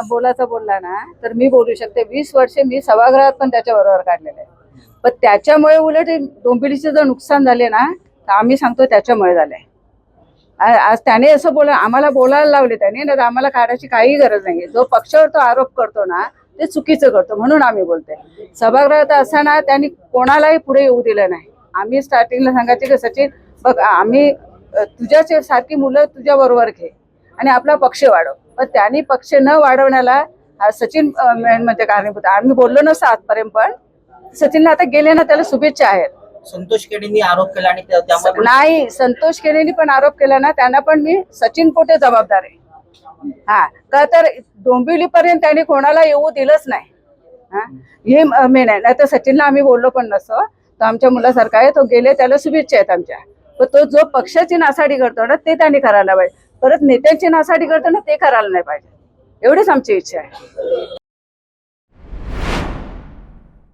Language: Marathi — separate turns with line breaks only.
बोलायचं बोलला ना तर मी बोलू शकते. 20 वर्षे मी सभागृहात पण त्याच्या बरोबर काढलेलं आहे. पण त्याच्यामुळे उलट डोंबिवलीचे जर नुकसान झाले ना तर आम्ही सांगतो त्याच्यामुळे झालंय. आज त्याने असं आम्हाला बोलायला लावले त्याने, नाही आम्हाला काढायची काही गरज नाही. जो पक्षावर तो आरोप करतो ना ते चुकीचं करतो म्हणून आम्ही बोलतोय. सभागृहात असताना त्यांनी कोणालाही पुढे येऊ दिलं नाही. आम्ही स्टार्टिंगला सांगायचे की सचिन बघ, आम्ही तुझ्याच सारखी मुलं तुझ्या बरोबर घे आणि आपला पक्ष वाढव. पण त्यांनी पक्ष न वाढवण्याला सचिन म्हणजे कारणीभूत. आम्ही बोललो नसतो आजपर्यंत, पण सचिनला आता गेले ना त्याला शुभेच्छा आहेत.
संतोष खेडेंनी आरोप केला आणि त्यामध्ये
नाही, संतोष खेडेंनी पण आरोप केला ना, त्यांना पण मी सचिन पोटे जबाबदार आहे. हा का तर डोंबिवलीपर्यंत त्यांनी कोणाला येऊ दिलंच नाही. हा हे मेन आहे. नाही तर सचिनला आम्ही बोललो पण नसतो. तो आमच्या मुलासारखा आहे, तो गेले त्याला शुभेच्छा आहेत आमच्या. पण तो जो पक्षाची नासाडी करतो ना ते त्यांनी करायला पाहिजे. परत नेत्यांची नासाडी करतो ना ते करायला नाही पाहिजे. एवढीच आमची इच्छा आहे.